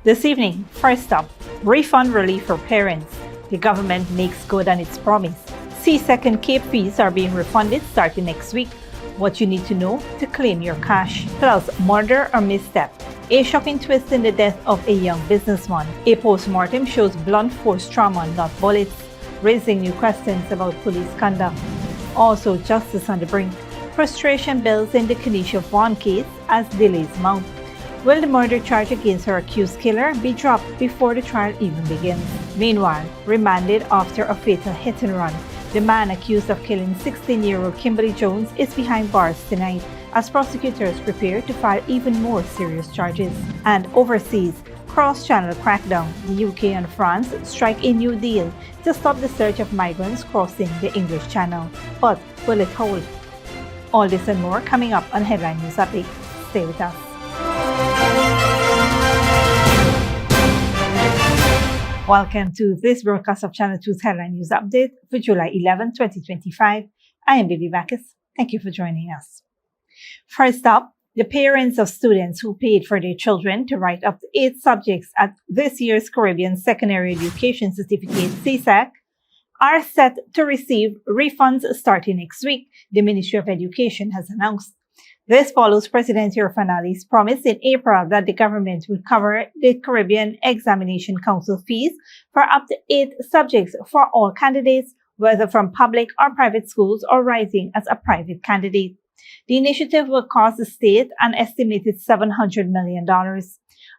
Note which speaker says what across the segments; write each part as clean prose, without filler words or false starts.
Speaker 1: This evening, first up, refund relief for parents. The government makes good on its promise. CSEC and CAPE fees are being refunded starting next week. What you need to know to claim your cash. Plus, murder or misstep. A shocking twist in the death of a young businessman. A post-mortem shows blunt force trauma, not bullets, raising new questions about police conduct. Also, justice on the brink. Frustration builds in the Kenesha Vaughn case as delays mount. Will the murder charge against her accused killer be dropped before the trial even begins? Meanwhile, remanded after a fatal hit-and-run. The man accused of killing 16-year-old Kimberley Jones is behind bars tonight as prosecutors prepare to file even more serious charges. And overseas, cross-channel crackdown. The UK and France strike a new deal to stop the surge of migrants crossing the English Channel. But will it hold? All this and more coming up on Headline News Update. Stay with us. Welcome to this broadcast of Channel 2's Headline News Update for July 11, 2025. I am Bibi Bacchus. Thank you for joining us. First up, the parents of students who paid for their children to write up to 8 subjects at this year's Caribbean Secondary Education Certificate CSEC are set to receive refunds starting next week, the Ministry of Education has announced. This follows President Irfanali's promise in April that the government will cover the Caribbean Examination Council fees for up to 8 subjects for all candidates, whether from public or private schools or rising as a private candidate. The initiative will cost the state an estimated $700 million.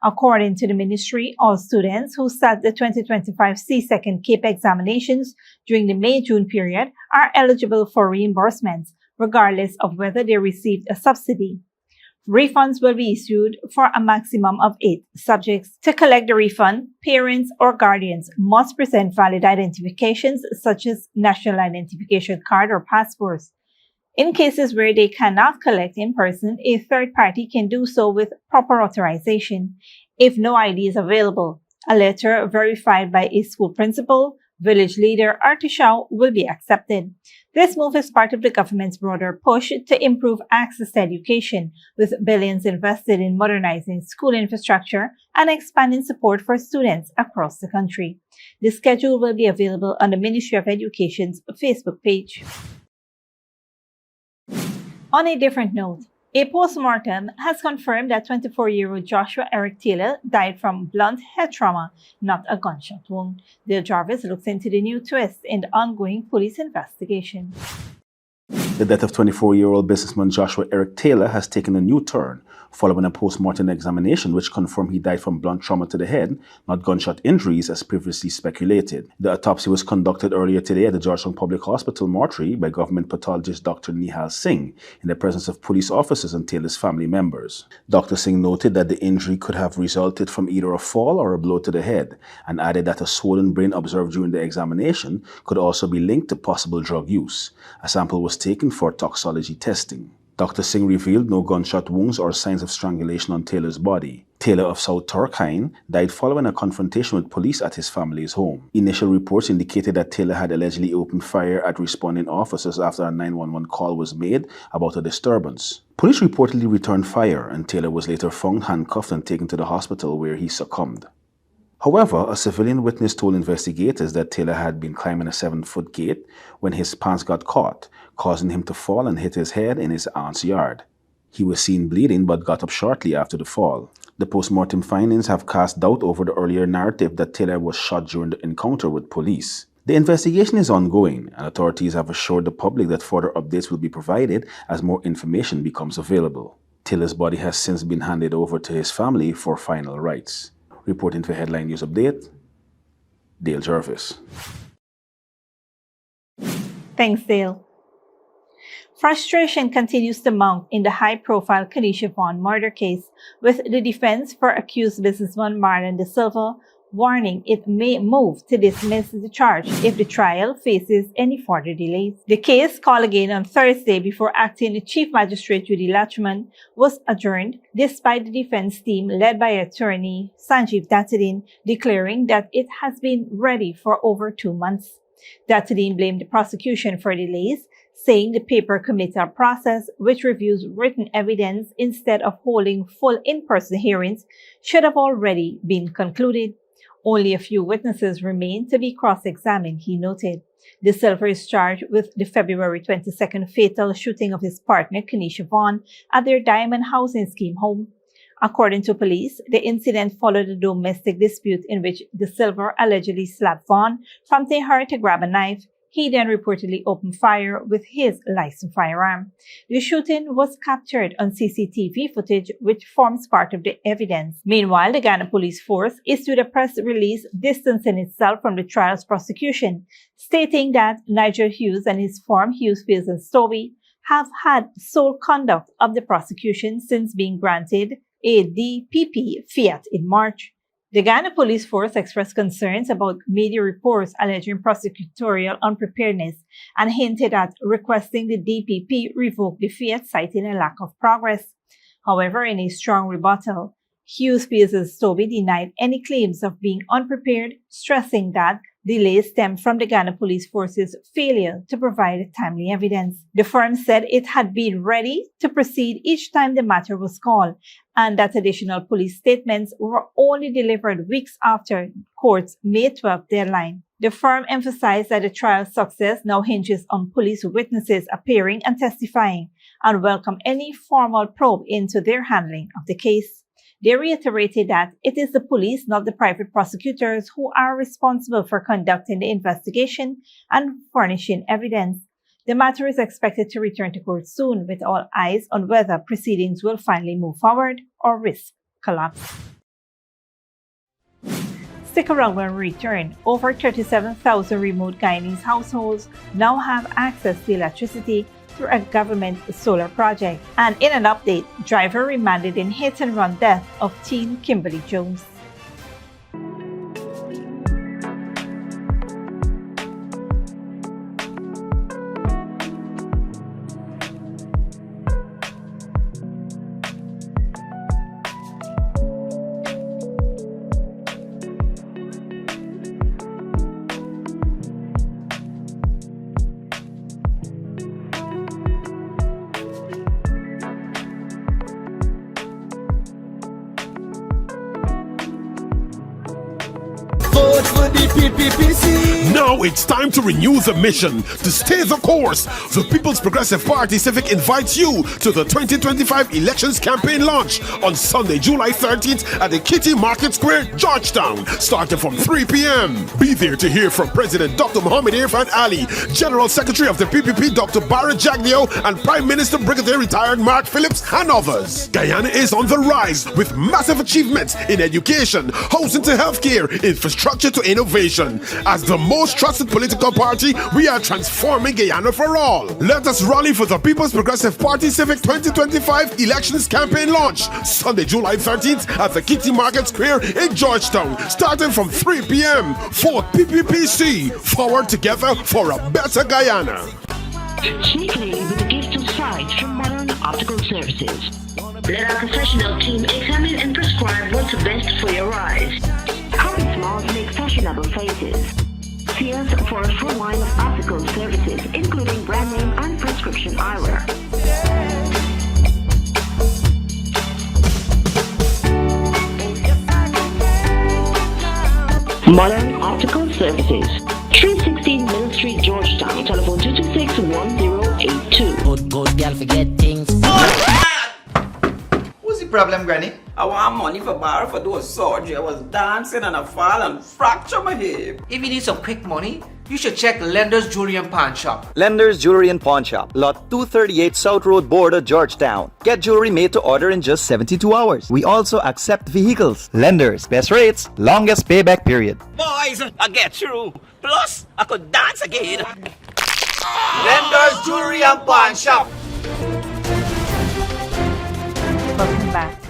Speaker 1: According to the ministry, all students who sat the 2025 CSEC and CAPE examinations during the May-June period are eligible for reimbursements, regardless of whether they received a subsidy. Refunds will be issued for a maximum of 8 subjects. To collect the refund, parents or guardians must present valid identifications such as national identification card or passports. In cases where they cannot collect in person, a third party can do so with proper authorization. If no ID is available, a letter verified by a school principal, village leader, or Tishaw will be accepted. This move is part of the government's broader push to improve access to education, with billions invested in modernizing school infrastructure and expanding support for students across the country. The schedule will be available on the Ministry of Education's Facebook page. On a different note, a postmortem has confirmed that 24-year-old Joshua Eric Taylor died from blunt head trauma, not a gunshot wound. Dale Jarvis looks into the new twist in the ongoing police investigation.
Speaker 2: The death of 24-year-old businessman Joshua Eric Taylor has taken a new turn following a post-mortem examination which confirmed he died from blunt trauma to the head, not gunshot injuries as previously speculated. The autopsy was conducted earlier today at the Georgetown Public Hospital mortuary by government pathologist Dr. Nihal Singh in the presence of police officers and Taylor's family members. Dr. Singh noted that the injury could have resulted from either a fall or a blow to the head, and added that a swollen brain observed during the examination could also be linked to possible drug use. A sample was taken for toxicology testing. Dr. Singh revealed no gunshot wounds or signs of strangulation on Taylor's body. Taylor of South Turkine died following a confrontation with police at his family's home. Initial reports indicated that Taylor had allegedly opened fire at responding officers after a 911 call was made about a disturbance. Police reportedly returned fire, and Taylor was later found handcuffed and taken to the hospital where he succumbed. However, a civilian witness told investigators that Taylor had been climbing a 7-foot gate when his pants got caught, causing him to fall and hit his head in his aunt's yard. He was seen bleeding but got up shortly after the fall. The post-mortem findings have cast doubt over the earlier narrative that Taylor was shot during the encounter with police. The investigation is ongoing, and authorities have assured the public that further updates will be provided as more information becomes available. Taylor's body has since been handed over to his family for final rites. Reporting for Headline News Update, Dale Jarvis.
Speaker 1: Thanks, Dale. Frustration continues to mount in the high-profile Kenesha Vaughn murder case, with the defense for accused businessman Maron warning it may move to dismiss the charge if the trial faces any further delays. The case, called again on Thursday before acting Chief Magistrate Judy Lachman, was adjourned despite the defense team led by attorney Sanjeev Dattadin declaring that it has been ready for over 2 months. Dattadin blamed the prosecution for delays, saying the paper commits a process which reviews written evidence instead of holding full in-person hearings should have already been concluded. Only a few witnesses remain to be cross-examined, he noted. De Silva is charged with the February 22nd fatal shooting of his partner, Kenesha Vaughn, at their Diamond Housing Scheme home. According to police, the incident followed a domestic dispute in which De Silva allegedly slapped Vaughn, prompting her to grab a knife. He then reportedly opened fire with his licensed firearm. The shooting was captured on CCTV footage, which forms part of the evidence. Meanwhile, the Guyana Police Force issued a press release distancing itself from the trial's prosecution, stating that Nigel Hughes and his firm Hughes, Fields and Stobie have had sole conduct of the prosecution since being granted a DPP fiat in March. The Guyana Police Force expressed concerns about media reports alleging prosecutorial unpreparedness and hinted at requesting the DPP revoke the fiat, citing a lack of progress. However, in a strong rebuttal, Hughes, Fields and Stobie denied any claims of being unprepared, stressing that delays stemmed from the Guyana Police Force's failure to provide timely evidence. The firm said it had been ready to proceed each time the matter was called, and that additional police statements were only delivered weeks after court's May 12th deadline. The firm emphasized that the trial's success now hinges on police witnesses appearing and testifying, and welcomed any formal probe into their handling of the case. They reiterated that it is the police, not the private prosecutors, who are responsible for conducting the investigation and furnishing evidence. The matter is expected to return to court soon, with all eyes on whether proceedings will finally move forward or risk collapse. Stick around when we return. Over 37,000 remote Guyanese households now have access to electricity through a government solar project. And in an update, driver remanded in hit-and-run death of teen Kimberley Jones.
Speaker 3: Vote for the PPPC.
Speaker 4: Now it's time to renew the mission, to stay the course. The People's Progressive Party Civic invites you to the 2025 Elections Campaign Launch on Sunday, July 13th at the Kitty Market Square, Georgetown, starting from 3 p.m. Be there to hear from President Dr. Mohammed Irfan Ali, General Secretary of the PPP Dr. Barrett Jaglio, and Prime Minister Brigadier Retired Mark Phillips, and others. Guyana is on the rise with massive achievements in education, housing to healthcare, infrastructure to innovation. As the most trusted political party, we are transforming Guyana for all. Let us rally for the People's Progressive Party Civic 2025 Elections Campaign Launch, Sunday, July 13th at the Kitty Market Square in Georgetown, starting from 3 p.m. Vote PPPC. Forward together for a better Guyana.
Speaker 5: Sneakily with a gift of sight from Maron Optical Services. Let our professional team examine and prescribe what's best for your eyes. How small to make fashionable faces. See us for a full line of optical services, including brand name and prescription eyewear. Modern Optical Services, 316 Mill Street, Georgetown. Telephone 226-1082.
Speaker 6: Good girl forget things.
Speaker 3: What's the problem, Granny?
Speaker 7: I want money for borrow for those surgery. I was dancing and I fall and fracture my hip.
Speaker 8: If you need some quick money, you should check Lender's Jewelry and Pawn Shop.
Speaker 9: Lender's Jewelry and Pawn Shop, lot 238 South Road Border, Georgetown. Get jewelry made to order in just 72 hours. We also accept vehicles. Lender's, best rates, longest payback period.
Speaker 7: Boys, I get through. Plus, I could dance again.
Speaker 3: Lender's Jewelry and Pawn Shop.
Speaker 1: Welcome back.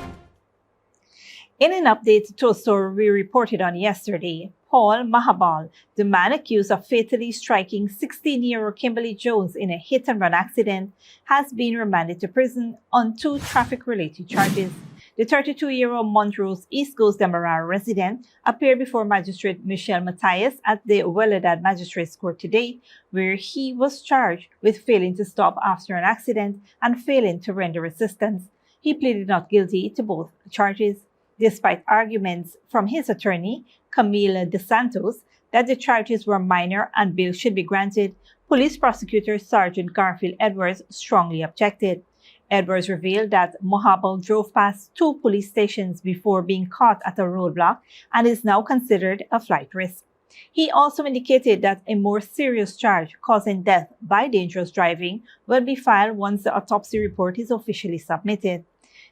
Speaker 1: In an update to a story we reported on yesterday, Paul Mahabal, the man accused of fatally striking 16-year-old Kimberley Jones in a hit-and-run accident, has been remanded to prison on 2 traffic-related charges. The 32-year-old Montrose East Coast Demerara resident appeared before Magistrate Michelle Matthias at the Welledad Magistrates Court today, where he was charged with failing to stop after an accident and failing to render assistance. He pleaded not guilty to both charges, despite arguments from his attorney, Camille DeSantos, that the charges were minor and bail should be granted. Police prosecutor Sergeant Garfield Edwards strongly objected. Edwards revealed that Mahabal drove past 2 police stations before being caught at a roadblock and is now considered a flight risk. He also indicated that a more serious charge causing death by dangerous driving will be filed once the autopsy report is officially submitted.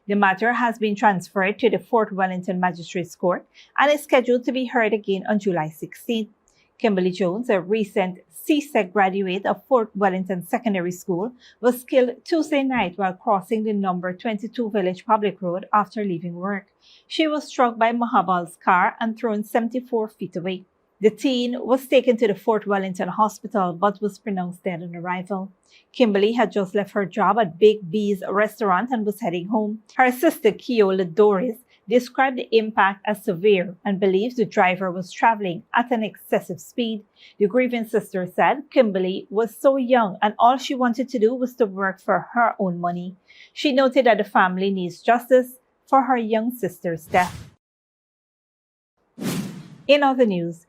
Speaker 1: The matter has been transferred to the Fort Wellington Magistrates Court and is scheduled to be heard again on July 16th. Kimberley Jones, a recent CSEC graduate of Fort Wellington Secondary School, was killed Tuesday night while crossing the number 22 Village Public Road after leaving work. She was struck by Mahabal's car and thrown 74 feet away. The teen was taken to the Fort Wellington Hospital but was pronounced dead on arrival. Kimberley had just left her job at Big B's restaurant and was heading home. Her sister, Keola Doris, described the impact as severe and believes the driver was traveling at an excessive speed. The grieving sister said Kimberley was so young and all she wanted to do was to work for her own money. She noted that the family needs justice for her young sister's death. In other news,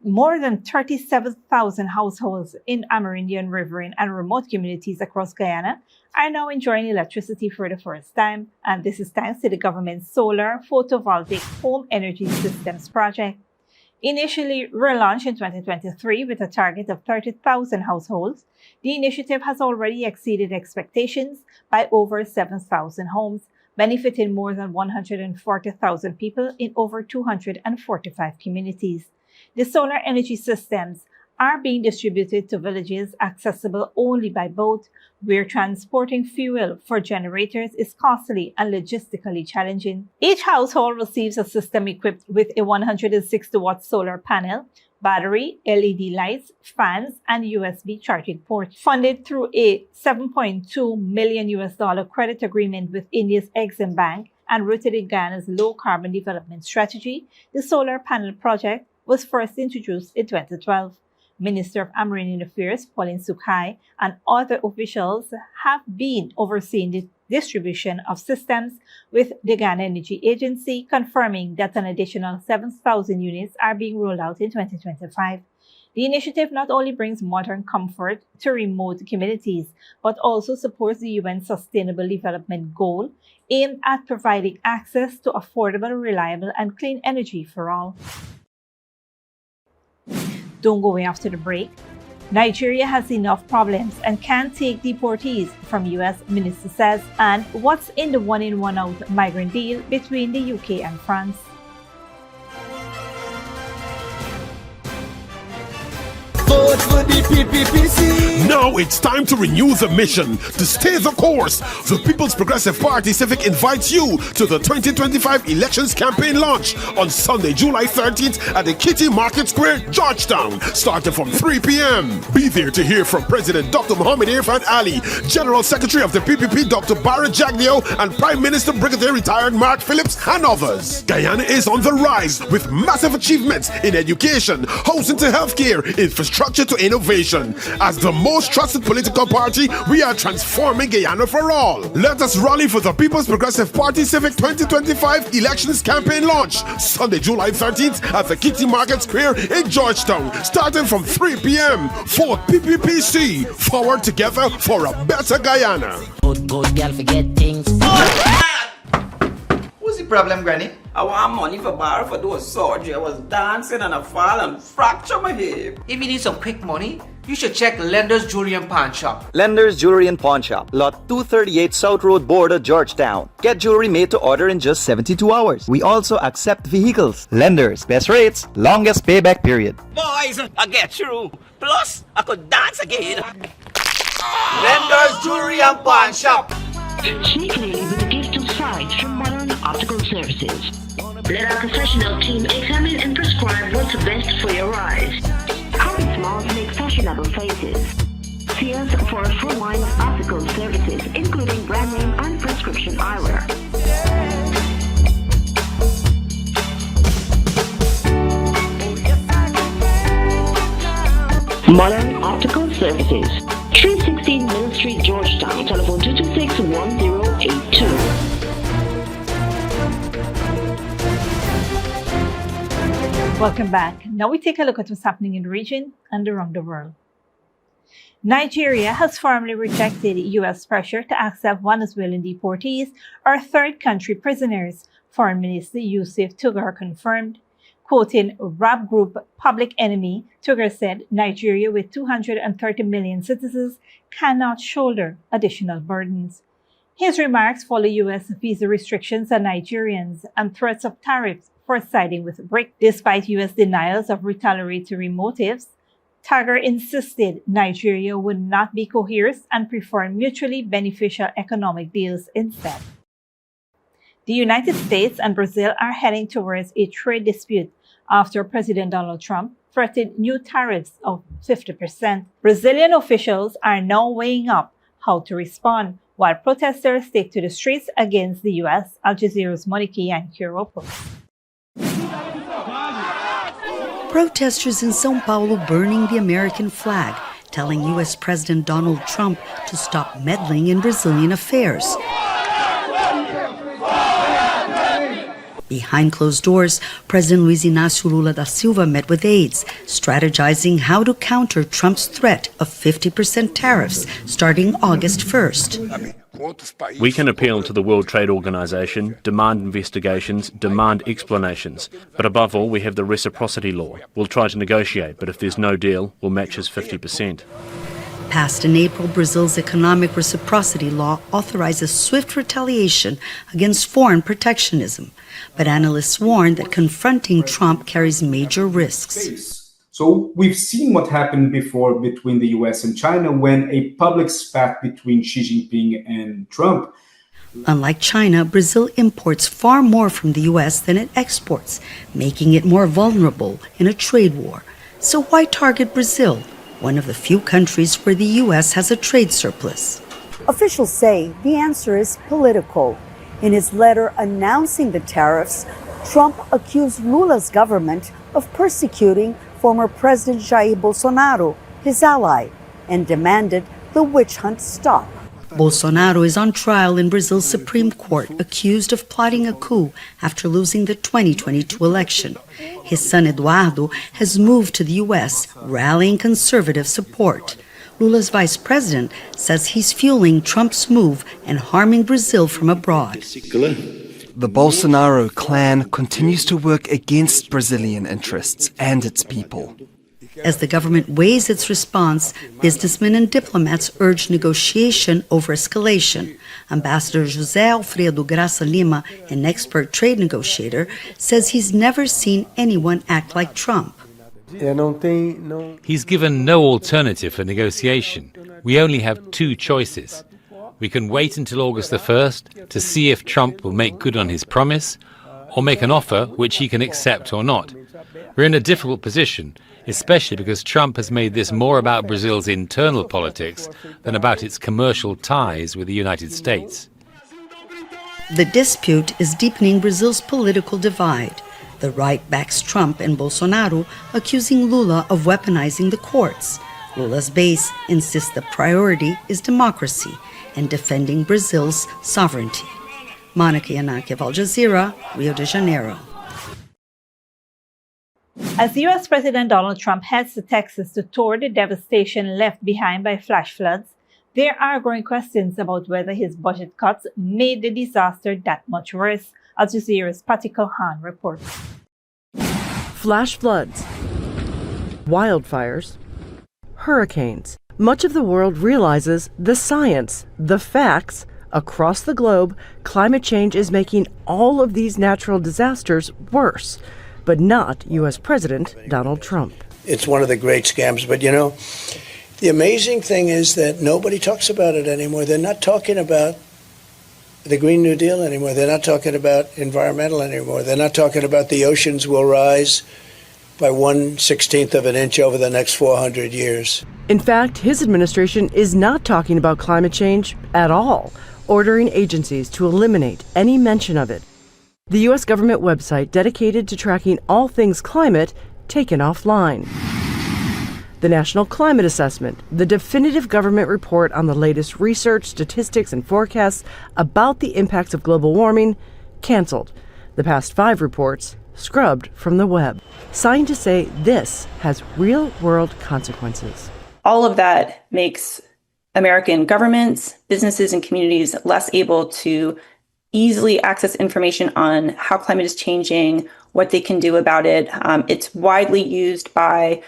Speaker 1: more than 37,000 households in Amerindian, Riverine, and remote communities across Guyana are now enjoying electricity for the first time, and this is thanks to the government's Solar Photovoltaic Home Energy Systems project. Initially relaunched in 2023 with a target of 30,000 households, the initiative has already exceeded expectations by over 7,000 homes, benefiting more than 140,000 people in over 245 communities. The solar energy systems are being distributed to villages accessible only by boat, where transporting fuel for generators is costly and logistically challenging. Each household receives a system equipped with a 160-watt solar panel, battery, LED lights, fans, and USB charging port. Funded through a $7.2 million credit agreement with India's Exim Bank and rooted in Guyana's low-carbon development strategy, the solar panel project was first introduced in 2012. Minister of Amerindian Affairs Pauline Sukhai and other officials have been overseeing the distribution of systems, with the Guyana Energy Agency confirming that an additional 7,000 units are being rolled out in 2025. The initiative not only brings modern comfort to remote communities, but also supports the UN Sustainable Development Goal aimed at providing access to affordable, reliable, and clean energy for all. Don't go away after the break. Nigeria has enough problems and can't take deportees, from US minister says, and what's in the one-in one-out migrant deal between the UK and France.
Speaker 3: Vote for the PPPC.
Speaker 4: Now it's time to renew the mission, to stay the course. The People's Progressive Party Civic invites you to the 2025 Elections Campaign Launch on Sunday, July 13th at the Kitty Market Square, Georgetown, starting from 3 p.m. Be there to hear from President Dr. Muhammad Irfan Ali, General Secretary of the PPP Dr. Barrett Jagnio, and Prime Minister Brigadier Retired Mark Phillips, and others. Guyana is on the rise with massive achievements in education, housing to healthcare, infrastructure to innovation. As the most trusted political party, we are transforming Guyana for all. Let us rally for the People's Progressive Party Civic 2025 Elections Campaign Launch, Sunday, July 13th at the Kitty Market Square in Georgetown, starting from 3 p.m. For PPPC, forward together for a better Guyana.
Speaker 6: Good girl, forget things.
Speaker 3: What's the problem, Granny?
Speaker 7: I want money for borrow for those surgery. I was dancing and I fall and fracture my hip.
Speaker 8: If you need some quick money, you should check Lender's Jewelry and Pawn Shop.
Speaker 9: Lender's Jewelry and Pawn Shop, Lot 238 South Road Border, Georgetown. Get jewelry made to order in just 72 hours. We also accept vehicles. Lenders, best rates, longest payback period.
Speaker 3: Boys, I get through. Plus, I could dance again. Lender's Jewelry and Pawn Shop.
Speaker 5: Sneakily with a gift of sight from Maron Optical Services. Let our professional team examine and prescribe what's best for your eyes. Current smiles make fashionable faces. See us for a full line of optical services, including brand name and prescription eyewear. Services. 316 Mill Street, Georgetown. Telephone 226-1082.
Speaker 1: Welcome back. Now we take a look at what's happening in the region and around the world. Nigeria has formally rejected U.S. pressure to accept Venezuelan deportees or third country prisoners, Foreign Minister Yusuf Tugar confirmed. Quoting rap group Public Enemy, Tugar said Nigeria, with 230 million citizens, cannot shoulder additional burdens. His remarks follow U.S. visa restrictions on Nigerians and threats of tariffs for siding with BRIC. Despite U.S. denials of retaliatory motives, Tugar insisted Nigeria would not be coerced and prefer mutually beneficial economic deals instead. The United States and Brazil are heading towards a trade dispute after President Donald Trump threatened new tariffs of 50%. Brazilian officials are now weighing up how to respond, while protesters take to the streets against the U.S. Al Jazeera's Monique Yankee reports.
Speaker 10: Protesters in São Paulo burning the American flag, telling U.S. President Donald Trump to stop meddling in Brazilian affairs. Behind closed doors, President Luiz Inácio Lula da Silva met with aides, strategizing how to counter Trump's threat of 50% tariffs starting August 1st.
Speaker 11: We can appeal to the World Trade Organization, demand investigations, demand explanations. But above all, we have the reciprocity law. We'll try to negotiate, but if there's no deal, we'll match his 50%.
Speaker 10: Passed in April, Brazil's economic reciprocity law authorizes swift retaliation against foreign protectionism. But analysts warn that confronting Trump carries major risks.
Speaker 12: So we've seen what happened before between the US and China when a public spat between Xi Jinping and Trump.
Speaker 10: Unlike China, Brazil imports far more from the US than it exports, making it more vulnerable in a trade war. So why target Brazil, one of the few countries where the US has a trade surplus?
Speaker 13: Officials say the answer is political. In his letter announcing the tariffs, Trump accused Lula's government of persecuting former President Jair Bolsonaro, his ally, and demanded the witch hunt stop.
Speaker 10: Bolsonaro is on trial in Brazil's Supreme Court, accused of plotting a coup after losing the 2022 election. His son Eduardo has moved to the U.S., rallying conservative support. Lula's vice president says he's fueling Trump's move and harming Brazil from abroad.
Speaker 14: The Bolsonaro clan continues to work against Brazilian interests and its people.
Speaker 10: As the government weighs its response, businessmen and diplomats urge negotiation over escalation. Ambassador José Alfredo Graça Lima, an expert trade negotiator, says he's never seen anyone act like Trump.
Speaker 15: He's given no alternative for negotiation. We only have two choices. We can wait until August the 1st to see if Trump will make good on his promise, or make an offer which he can accept or not. We're in a difficult position, especially because Trump has made this more about Brazil's internal politics than about its commercial ties with the United States.
Speaker 10: The dispute is deepening Brazil's political divide. The right backs Trump and Bolsonaro, accusing Lula of weaponizing the courts. Lula's base insists the priority is democracy and defending Brazil's sovereignty. Monica Yanakiev, Al Jazeera, Rio de Janeiro.
Speaker 1: As U.S. President Donald Trump heads to Texas to tour the devastation left behind by flash floods, there are growing questions about whether his budget cuts made the disaster that much worse. Al Jazeera's Patty Kalhan reports.
Speaker 16: Flash floods, wildfires, hurricanes. Much of the world realizes the science, the facts. Across the globe, climate change is making all of these natural disasters worse, but not U.S. President Donald Trump.
Speaker 17: It's one of the great scams, but you know, the amazing thing is that nobody talks about it anymore. They're not talking about the Green New Deal anymore. They're not talking about environmental anymore. They're not talking about the oceans will rise by 1/16 of an inch over the next 400 years.
Speaker 16: In fact, his administration is not talking about climate change at all, ordering agencies to eliminate any mention of it. The U.S. government website dedicated to tracking all things climate taken offline. the National Climate Assessment, the definitive government report on the latest research, statistics, and forecasts about the impacts of global warming, canceled. The past 5 reports, scrubbed from the web. Scientists say this has real-world consequences.
Speaker 18: All of that makes American governments, businesses, and communities less able to easily access information on how climate is changing, what they can do about it. It's widely used by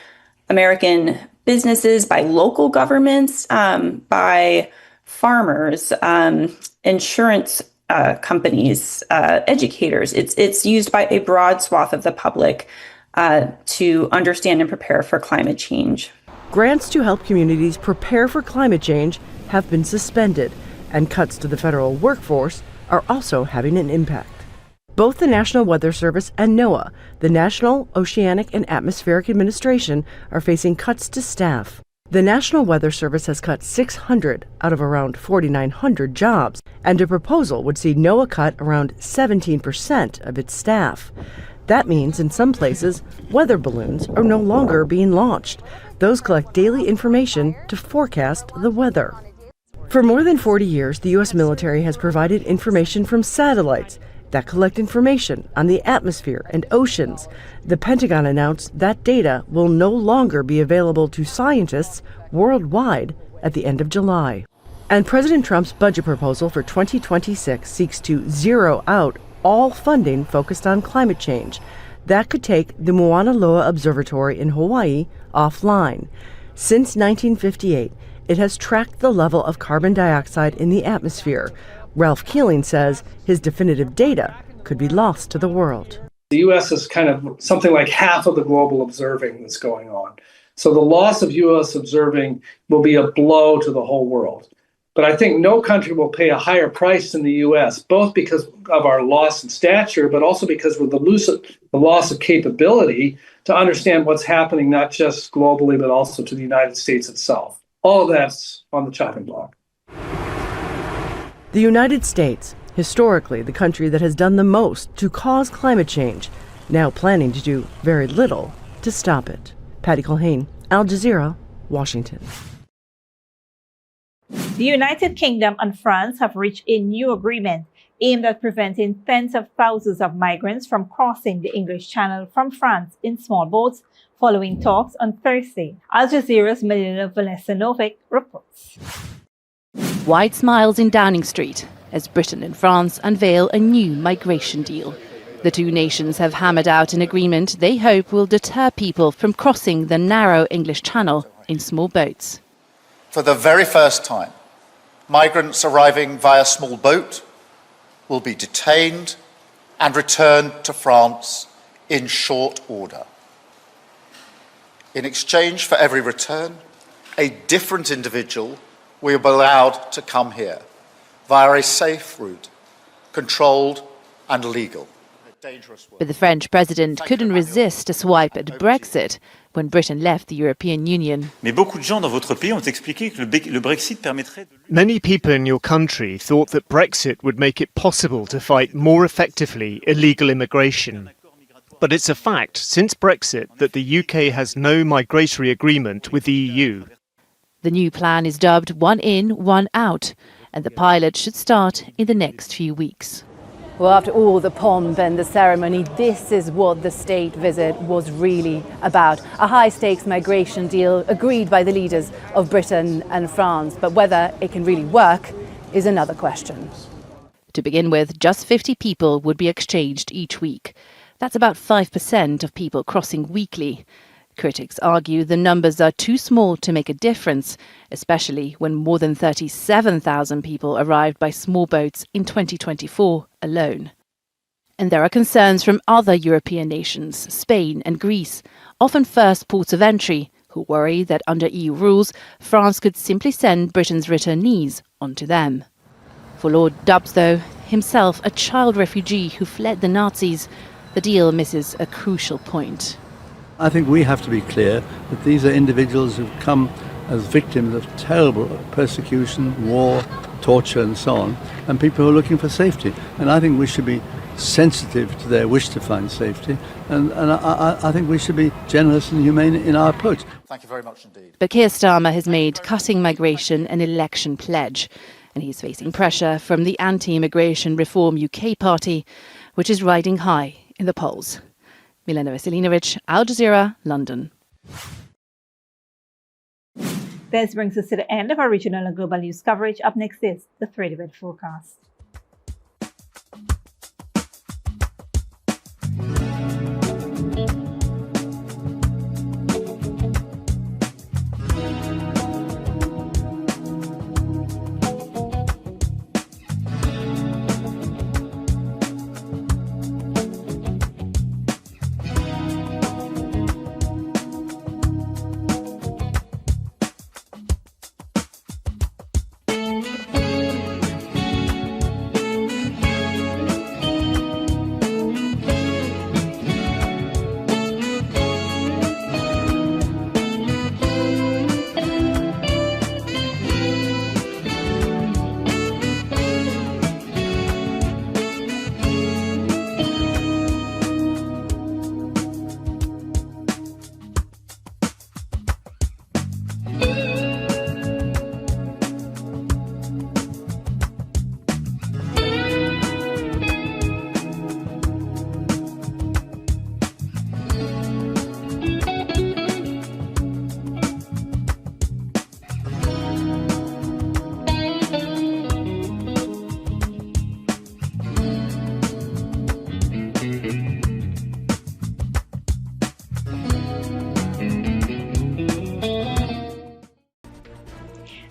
Speaker 18: American businesses, by local governments, by farmers, insurance companies, educators. It's used by a broad swath of the public to understand and prepare for climate change.
Speaker 16: Grants to help communities prepare for climate change have been suspended, and cuts to the federal workforce are also having an impact. Both the National Weather Service and NOAA, the National Oceanic and Atmospheric Administration, are facing cuts to staff. The National Weather Service has cut 600 out of around 4,900 jobs, and a proposal would see NOAA cut around 17% of its staff. That means in some places, weather balloons are no longer being launched. Those collect daily information to forecast the weather. For more than 40 years, the U.S. military has provided information from satellites that collect information on the atmosphere and oceans. The Pentagon announced that data will no longer be available to scientists worldwide at the end of July. And President Trump's budget proposal for 2026 seeks to zero out all funding focused on climate change. That could take the Mauna Loa Observatory in Hawaii offline. Since 1958, it has tracked the level of carbon dioxide in the atmosphere. Ralph Keeling says his definitive data could be lost to the world.
Speaker 19: The U.S. is kind of something like half of the global observing that's going on. So the loss of U.S. observing will be a blow to the whole world. But I think no country will pay a higher price than the U.S., both because of our loss in stature, but also because of the loss of capability to understand what's happening, not just globally, but also to the United States itself. All of that's on the chopping block.
Speaker 16: The United States, historically the country that has done the most to cause climate change, now planning to do very little to stop it. Patty Culhane, Al Jazeera, Washington.
Speaker 1: The United Kingdom and France have reached a new agreement aimed at preventing tens of thousands of migrants from crossing the English Channel from France in small boats following talks on Thursday. Al Jazeera's Melina Valesanovic reports.
Speaker 20: Wide smiles in Downing Street as Britain and France unveil a new migration deal. The two nations have hammered out an agreement they hope will deter people from crossing the narrow English Channel in small boats.
Speaker 21: For the very first time, migrants arriving via small boat will be detained and returned to France in short order. In exchange for every return, a different individual will be allowed to come here via a safe route, controlled and legal.
Speaker 20: But the French president couldn't resist a swipe at Brexit when Britain left the European Union.
Speaker 22: Many people in your country thought that Brexit would make it possible to fight more effectively illegal immigration. But it's a fact since Brexit that the UK has no migratory agreement with the EU.
Speaker 20: The new plan is dubbed One In, One Out, and the pilot should start in the next few weeks.
Speaker 23: Well, after all the pomp and the ceremony, this is what the state visit was really about. A high-stakes migration deal agreed by the leaders of Britain and France. But whether it can really work is another question.
Speaker 20: To begin with, just 50 people would be exchanged each week. That's about 5% of people crossing weekly. Critics argue the numbers are too small to make a difference, especially when more than 37,000 people arrived by small boats in 2024 alone. And there are concerns from other European nations, Spain and Greece, often first ports of entry, who worry that under EU rules, France could simply send Britain's returnees onto them. For Lord Dubs, though, himself a child refugee who fled the Nazis, the deal misses a crucial point.
Speaker 24: I think we have to be clear that these are individuals who've come as victims of terrible persecution, war, torture and so on, and people who are looking for safety. And I think we should be sensitive to their wish to find safety, and I think we should be generous and humane in our approach.
Speaker 21: Thank you very much indeed.
Speaker 20: But Keir Starmer has made cutting migration an election pledge, and he's facing pressure from the Anti-Immigration Reform UK party, which is riding high in the polls. Milena Veselinovic, Al Jazeera, London.
Speaker 1: This brings us to the end of our regional and global news coverage. Up next is the 3-Event Forecast.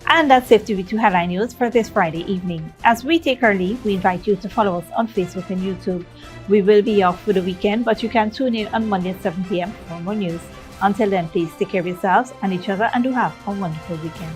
Speaker 1: And that's it to be 2 Headline News for this Friday evening. As we take our leave, we invite you to follow us on Facebook and YouTube. We will be off for the weekend, but you can tune in on Monday at 7 p.m. for more news. Until then, please take care of yourselves and each other and do have a wonderful weekend.